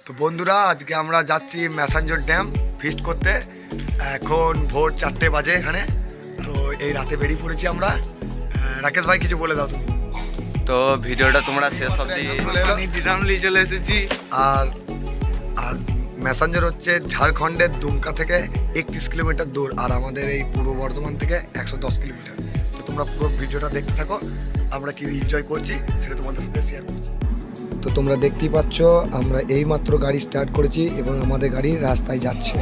তো বন্ধুরা আজকে আমরা যাচ্ছি ম্যাসাঞ্জর ড্যাম ফিস্ট করতে। এখন ভোর 4টে বাজে এখানে। তো এই রাতে বেরিয়ে পড়েছি আমরা। রাকেশ ভাই কিছু বলে দাও তুমি। তো ভিডিওটা তোমরা শেষ অবধি চলে এসেছি। আর আর ম্যাসাঞ্জর হচ্ছে ঝাড়খণ্ডের দুমকা থেকে 31 কিলোমিটার দূর, আর আমাদের এই পূর্ব বর্ধমান থেকে 110 কিলোমিটার। তো তোমরা পুরো ভিডিওটা দেখতে থাকো, আমরা কি এনজয় করছি সেটা তোমাদের সাথে শেয়ার করছি। তো তোমরা দেখতেই পাচ্ছ আমরা এইমাত্র গাড়ি স্টার্ট করেছি এবং আমাদের গাড়ি রাস্তায় যাচ্ছে।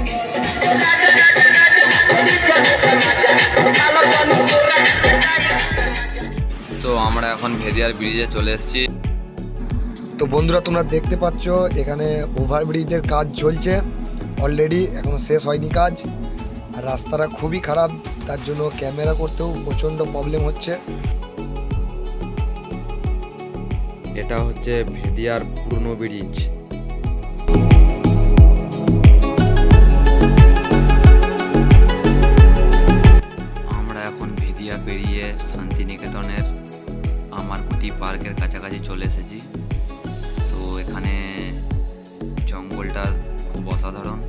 তো আমরা এখন ভেদিয়ার ব্রিজে চলে এসেছি। তো বন্ধুরা তোমরা দেখতে পাচ্ছ এখানে ওভারব্রিজের কাজ চলছে অলরেডি, এখনো শেষ হয়নি কাজ। আর রাস্তাটা খুবই খারাপ, তার জন্য ক্যামেরা করতেও প্রচণ্ড প্রবলেম হচ্ছে। এটা হচ্ছে ভেদিয়ার পুরনো ব্রিজ। আমরা এখন ভেদিয়া পেরিয়ে শান্তিনিকেতনের আমারকুটি পার্কের কাছাকাছি চলে এসেছি। তো এখানে জঙ্গলটা খুব অসাধারণ।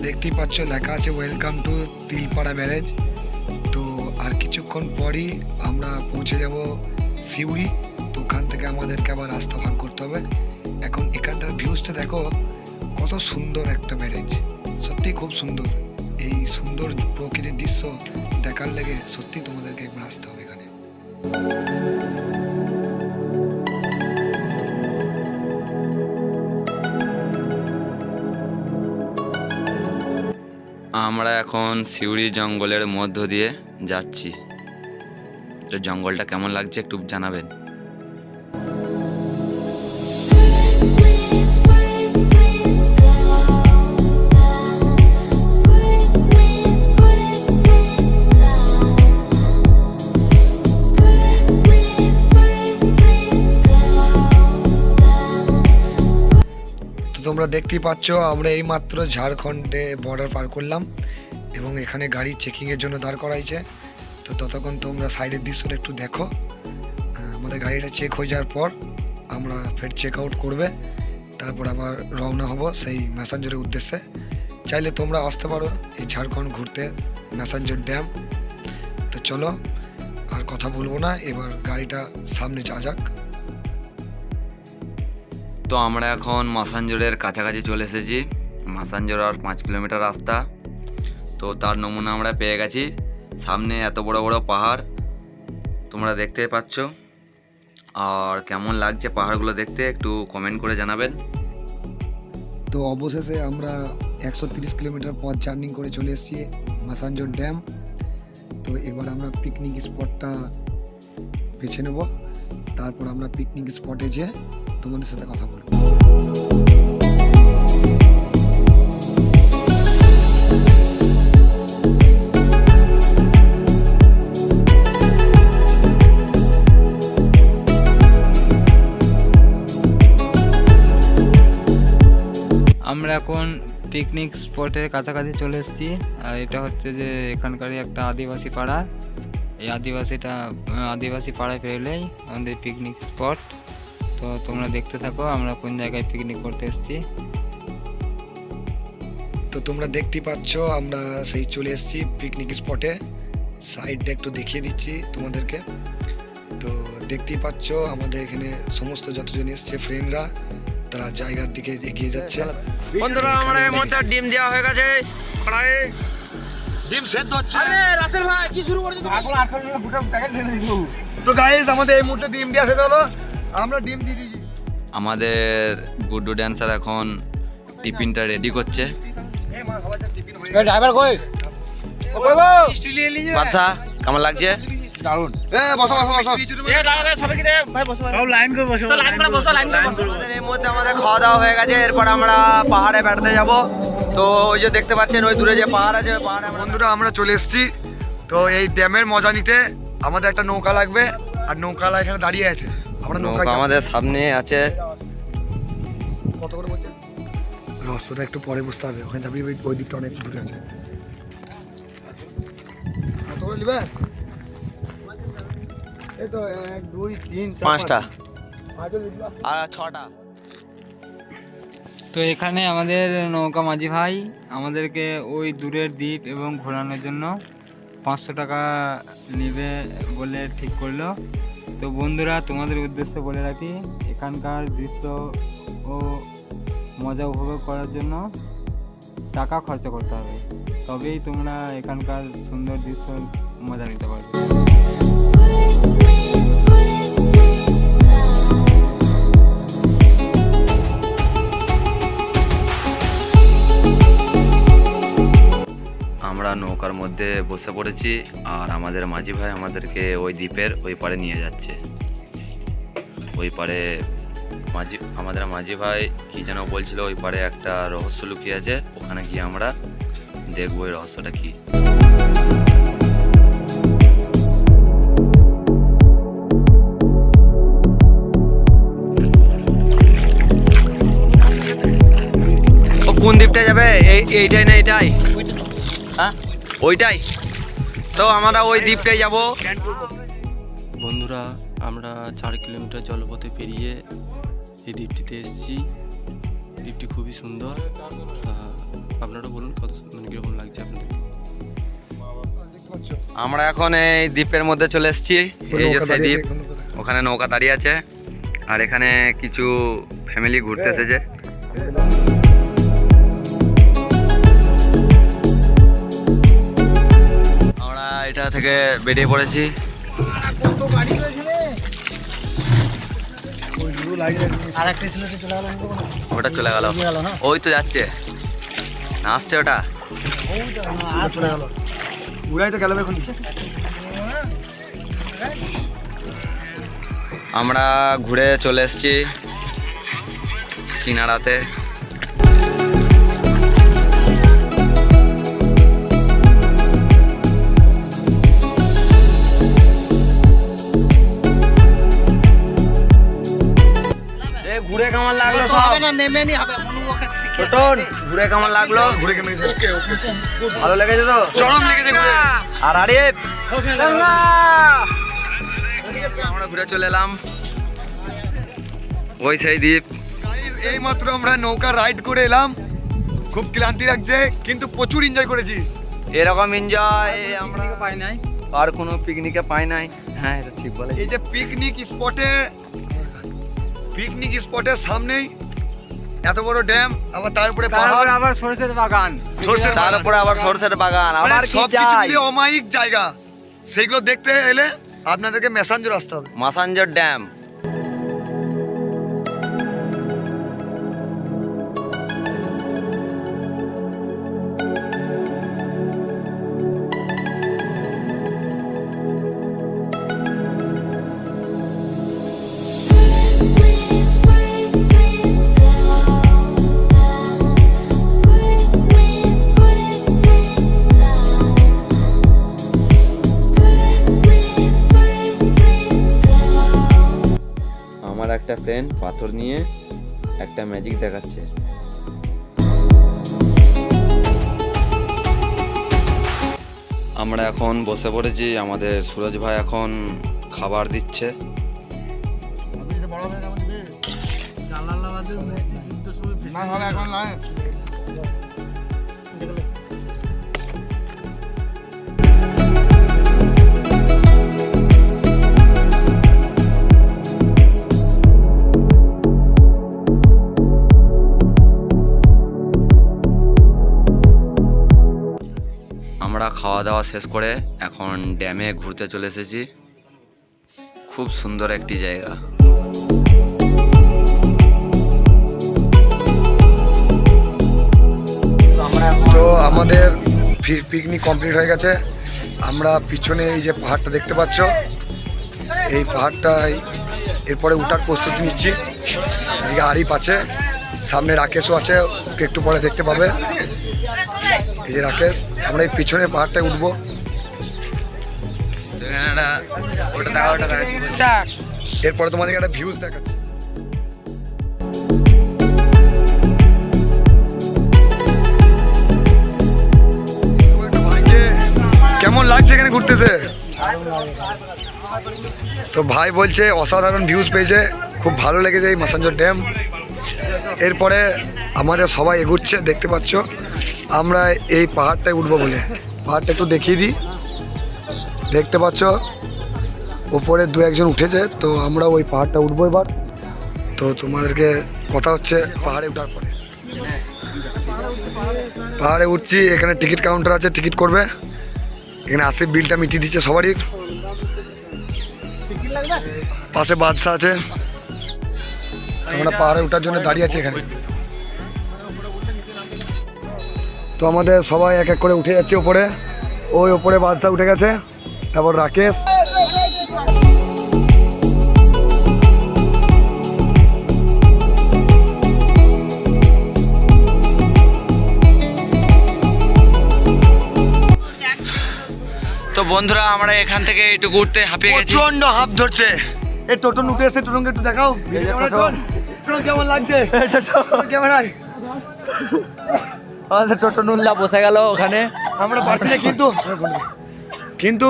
দেখতেই পাচ্ছ লেখা আছে ওয়েলকাম টু তিলপাড়া ব্যারেজ। তো আর কিছুক্ষণ পরই আমরা পৌঁছে যাব সিউড়ি। তো ওখান থেকে আমাদেরকে আবার রাস্তা ভাগ করতে হবে। এখন এখানটার ভিউজটা দেখো, কত সুন্দর একটা ব্যারেজ, সত্যি খুব সুন্দর। এই সুন্দর প্রকৃতির দৃশ্য দেখার লেগে সত্যি তোমাদেরকে একবার আসতে হবে এখানে। আমরা এখন সিউড়ি জঙ্গলের মধ্য দিয়ে যাচ্ছি। তো জঙ্গলটা কেমন লাগছে একটু জানাবেন। তোমরা দেখতেই পাচ্ছ আমরা এইমাত্র ঝাড়খণ্ডে বর্ডার পার করলাম এবং এখানে গাড়ি চেকিংয়ের জন্য দাঁড় করাইছে। তো ততক্ষণ তোমরা সাইডের দৃশ্যটা একটু দেখো। আমাদের গাড়িটা চেক হয়ে যাওয়ার পর আমরা ফের চেক আউট করবে, তারপর আবার রওনা হব সেই ম্যাসাঞ্জরের উদ্দেশ্যে। চাইলে তোমরা আসতে পারো এই ঝাড়খণ্ড ঘুরতে, ম্যাসাঞ্জর ড্যাম। তো চলো আর কথা বলবো না, এবার গাড়িটা সামনে যা যাক। তো আমরা এখন মাসাঞ্জরের কাছাকাছি চলে এসেছি। মাসাঞ্জর আর 5 কিলোমিটার রাস্তা। তো তার নমুনা আমরা পেয়ে গেছি। সামনে এত বড় বড় পাহাড় তোমরা দেখতে পাচ্ছ। আর কেমন লাগছে পাহাড়গুলো দেখতে একটু কমেন্ট করে জানাবেন। তো অবশেষে আমরা 130 কিলোমিটার পথ জার্নি করে চলে এসেছি মাসাঞ্জর ড্যাম। তো এবার আমরা পিকনিক স্পটটা বেছে নেব, তারপর আমরা পিকনিক স্পটে যেয়ে তোমাদের সাথে কথা বলবো। আমরা এখন পিকনিক স্পটের কাছাকাছি চলে এসেছি। আর এটা হচ্ছে যে এখানকারই একটা আদিবাসী পাড়া। এই আদিবাসী পাড়ায় পেরোলেই আমাদের পিকনিক স্পট। তো তোমরা দেখতে থাকো আমরা কোন জায়গায় পিকনিক করতে এসেছি। তো তোমরা দেখতেই পাচ্ছ আমরা সেই চলে এসেছি পিকনিক স্পটে। সাইডটা একটু দেখিয়ে দিচ্ছি তোমাদেরকে। তো দেখতেই পাচ্ছ আমাদের এখানে সমস্ত যতজন এসছে ফ্রেন্ডরা, তারা জায়গার দিকে এগিয়ে যাচ্ছে। বন্ধুরা আমরা এই মুহূর্তে ডিম দেওয়া হয়ে গেছে কড়াইয়ে। ডিম সেদ্ধ হচ্ছে। আরে রাসেল ভাই কি শুরু করেছো? ভাগল 18 টাকা ফুটা প্যাকেট ঢেলে দিও। তো গাইস আমাদের এই মুহূর্তে ডিম দেওয়া সেদ্ধ হলো, আমরা ডিম দিয়ে দিয়েছি। আমাদের গুড্ডু ড্যান্সার এখন টিফিনটা রেডি করছে। এই ড্রাইভার কই? ও কই গো? মিষ্টি নিয়ে নিয়ে। বাচ্চা কেমন লাগছে? দারুন। বসো বসো বসো। এ দাঁড়া সবাইকে দে ভাই বসো। সব লাইন করে বসো। লাইন করে বসো, লাইন করে বসো। আমাদের এই মুহূর্তে আমাদের খাওয়া দাওয়া হয়ে গেছে। এরপর আমরা পাহাড়ে বেড়াতে যাব। তো ওই যে দেখতে পাচ্ছেন ওই দূরে যে পাহাড় আছে, ওই পাহাড়ে বন্ধুরা আমরা চলে এসেছি। তো এই ড্যামের মজা নিতে আমাদের একটা নৌকা লাগবে, আর নৌকালা এখানে দাঁড়িয়ে আছে। আমরা নৌকা নৌকায় যাব। আমাদের সামনে আছে। কত করে বলছে? রহস্যটা একটু পরে বুঝতে হবে, ওখানে যাবি ওই দিকটা অনেক দূরে আছে। কত করে নেবে? এই তো 1 2 3 4 5টা 5টা আর 6টা। তো এখানে আমাদের নৌকা মাঝি ভাই আমাদেরকে ওই দূরের দ্বীপ এবং ঘোরানোর জন্য 500 টাকা নেবে বলে ঠিক করলো। তো বন্ধুরা, তোমাদের উদ্দেশ্যে বলে রাখি, এখানকার দৃশ্য ও মজা উপভোগ করার জন্য টাকা খরচ করতে হবে, তবেই তোমরা এখানকার সুন্দর দৃশ্য মজা নিতে পারবে। আমরা নৌকার মধ্যে বসে পড়েছি আর আমাদের মাঝি ভাই আমাদেরকে ওই দ্বীপের ওই পারে নিয়ে যাচ্ছে। ওই পারে আমাদের মাঝি ভাই কি যেন বলছিল, ওই পারে একটা রহস্য লুকিয়ে আছে, ওখানে গিয়ে আমরা দেখবো এই রহস্যটা কি। ও কোন দ্বীপটা যাবে? এইটাই না এটাই? হ্যাঁ ওইটাই তো, আমরা ওই দ্বীপটাই যাব। বন্ধুরা, আমরা 4 কিলোমিটার জলপথে পেরিয়ে এই দ্বীপটিতে এসেছি। দ্বীপটি খুবই সুন্দর। তা আপনারা বলুন কত মানে কীরকম লাগছে আপনাদের? আমরা এখন এই দ্বীপের মধ্যে চলে এসেছি। এই যে সেই দ্বীপ, ওখানে নৌকা দাঁড়িয়ে আছে আর এখানে কিছু ফ্যামিলি ঘুরতে এসেছে। আমরা এটা থেকে বেরিয়ে পড়েছি। ওটা চলে গেল, ওই তো যাচ্ছে না, আসছে ওটা। উড়াই তো গেল এখন। আমরা ঘুরে চলে এসেছি কিনারাতে। ঘুরে কেমন লাগলো? ঘুরে কেমন লাগলো? ঘুরে কেমন ভালো লেগেছে তো? চরম লেগেছে ঘুরে। আর আরিফ, আমরা ঘুরে চলে এলাম ওই সেই দ্বীপ। এই মাত্র আমরা নৌকা রাইড করে এলাম, খুব ক্লান্তি লাগছে কিন্তু প্রচুর এনজয় করেছি। এরকম এনজয় আমরা পাই নাই। আর কোনো পিকনিকে পাই নাই। হ্যাঁ, এটা ঠিক বলে। এই যে পিকনিক স্পটের সামনেই এত বড় ড্যাম, আবার তার উপরে পাহাড়, আবার সরষের বাগান, সরষের তার উপরে আবার সরষের বাগান, আবার কি সব কিছু চাই? মিলিয়ে অমায়িক জায়গা। সেগুলো দেখতে এলে আপনাদেরকে মেসাঞ্জোর আসতে হবে। মাসাঞ্জর ড্যাম। আমার একটা ফ্রেন্ড পাথর নিয়ে একটা ম্যাজিক দেখাচ্ছে। আমরা এখন বসে পড়েছি, আমাদের সুরজ ভাই এখন খাবার দিচ্ছে। আমরা খাওয়া দাওয়া শেষ করে এখন ড্যামে ঘুরতে চলে এসেছি। খুব সুন্দর একটি জায়গা। তো আমাদের পিকনিক কমপ্লিট হয়ে গেছে। আমরা পিছনে এই যে পাহাড়টা দেখতে পাচ্ছ, এই পাহাড়টাই এরপরে উঠার প্রস্তুতি নিচ্ছি। এদিকে আরিফ আছে, সামনে রাকেশও আছে, ওকে একটু পরে দেখতে পাবে। এই যে রাকেশ, আমরা এই পিছনের পাহাড়টায় উঠবো। এরপরে তোমাদেরকে একটা ভিউজ দেখাচ্ছি। ভাইকে কেমন লাগছে এখানে ঘুরতেছে? তো ভাই বলছে অসাধারণ ভিউজ পেয়েছে, খুব ভালো লেগেছে এই মাসাঞ্জোর ড্যাম। এরপরে আমাদের সবাই এগুচ্ছে, দেখতে পাচ্ছ। আমরা এই পাহাড়টায় উঠবো বলে, পাহাড়টা একটু দেখিয়ে দিই। দেখতে পাচ্ছ ওপরে দু একজন উঠেছে, তো আমরা ওই পাহাড়টা উঠবো এবার। তো তোমাদেরকে কথা হচ্ছে পাহাড়ে ওঠার পরে। পাহাড়ে উঠছি, এখানে টিকিট কাউন্টার আছে, টিকিট করবে। এখানে আসে বিলটা মিটিয়ে দিচ্ছে সবারই। পাশে বাদশা আছে। আমরা পাহাড়ে ওঠার জন্য দাঁড়িয়ে আছি এখানে। তো আমাদের সবাই এক এক করে উঠে যাচ্ছে ওপরে। ওই ওপরে বাদশা উঠে গেছে, তারপর রাকেশ। তো বন্ধুরা আমরা এখান থেকে একটু ঘুরতে হাঁপিয়ে গেছি। প্রচন্ড হাফ ধরছে। এই টোটন উঠে এসে টোটনকে একটু দেখাও। টোটন কেমন লাগছে? ক্যামেরায় আমাদের টোটনুল্লা বসে গেল ওখানে। আমরা পারছি না, কিন্তু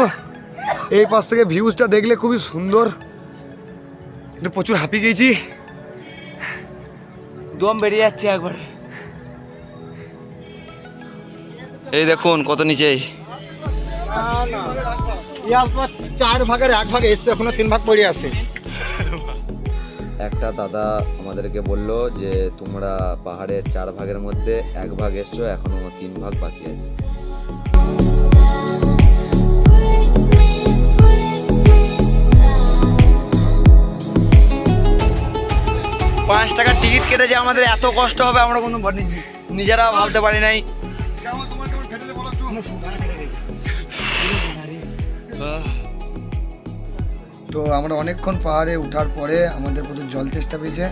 এই পাশ থেকে ভিউজটা দেখলে খুবই সুন্দর। কিন্তু প্রচুর হাঁপিয়ে গেছি, দম বেরিয়ে যাচ্ছে একবারে। এই দেখুন কত নিচে। 4 ভাগের 1 ভাগ এসছে, এখনো 3 ভাগ পড়ে আছে। একটা দাদা আমাদেরকে বলল যে তোমরা পাহাড়ের 4 ভাগের মধ্যে 1 ভাগ এসছো, এখনো 3 ভাগ বাকি আছে। টাকার টিকিট কেটে যে আমাদের এত কষ্ট হবে আমরা কোনো নিজেরা ভাবতে পারি নাই। তো আমরা অনেকক্ষণ পাহাড়ে ওঠার পরে আমাদের প্রচুর জল তেষ্টা পেয়েছে,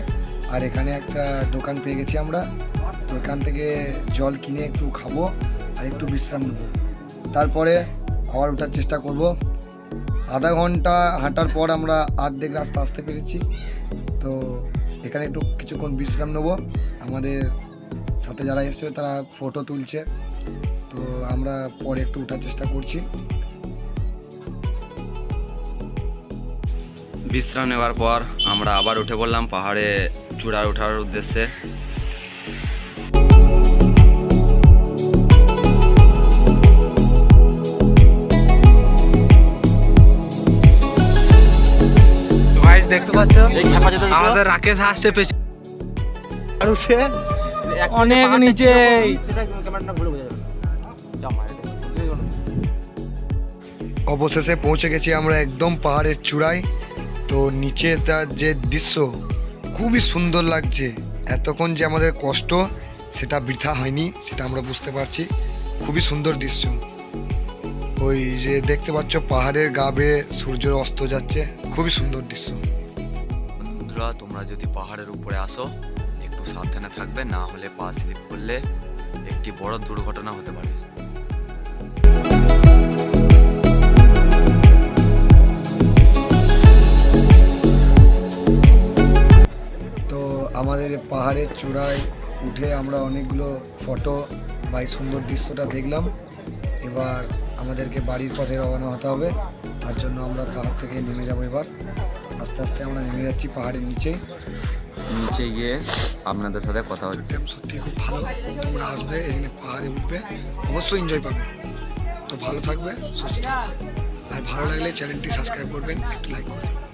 আর এখানে একটা দোকান পেয়ে গেছি আমরা। তো এখান থেকে জল কিনে একটু খাবো আর একটু বিশ্রাম নেবো, তারপরে আবার ওঠার চেষ্টা করব। আধা ঘন্টা হাঁটার পর আমরা অর্ধেক রাস্তা আসতে পেরেছি। তো এখানে একটু কিছুক্ষণ বিশ্রাম নেবো। আমাদের সাথে যারা এসছে তারা ফটো তুলছে, তো আমরা পরে একটু ওঠার চেষ্টা করছি। বিশ্রাম নেওয়ার পর আমরা আবার উঠে পড়লাম পাহাড়ে চূড়ায় ওঠার উদ্দেশ্যে। দেখতে পাচ্ছ আমাদের রাকেশ আসছে পেছনে, অনেক নিচে। অবশেষে পৌঁছে গেছি আমরা একদম পাহাড়ের চূড়ায়। তো নিচে তার যে দৃশ্য খুবই সুন্দর লাগছে। এতক্ষণ যে আমাদের কষ্ট সেটা বৃথা হয়নি, সেটা আমরা বুঝতে পারছি। খুবই সুন্দর দৃশ্য। ওই যে দেখতে পাচ্ছ পাহাড়ের গা বেয়ে সূর্যের অস্ত যাচ্ছে, খুবই সুন্দর দৃশ্য। বন্ধুরা তোমরা যদি পাহাড়ের উপরে আসো একটু সাবধানে থাকবে, না হলে পা স্লিপ করলে একটি বড় দুর্ঘটনা হতে পারে। তো আমাদের পাহাড়ের চূড়ায় উঠে আমরা অনেকগুলো ফটো বা এই সুন্দর দৃশ্যটা দেখলাম। এবার আমাদেরকে বাড়ির পথে রওনা হতে হবে, তার জন্য আমরা পাহাড় থেকে নেমে যাবো। এবার আস্তে আস্তে আমরা নেমে যাচ্ছি পাহাড়ের নিচে গিয়ে আপনাদের সাথে কথা হচ্ছে। সত্যি খুব ভালো, তোমরা আসবে এখানে পাহাড়ে উঠবে, অবশ্যই এনজয় পাবে। তো ভালো থাকবে, সুস্থ থাকবে। আর ভালো লাগলে চ্যানেলটি সাবস্ক্রাইব করবেন, একটু লাইক করবেন।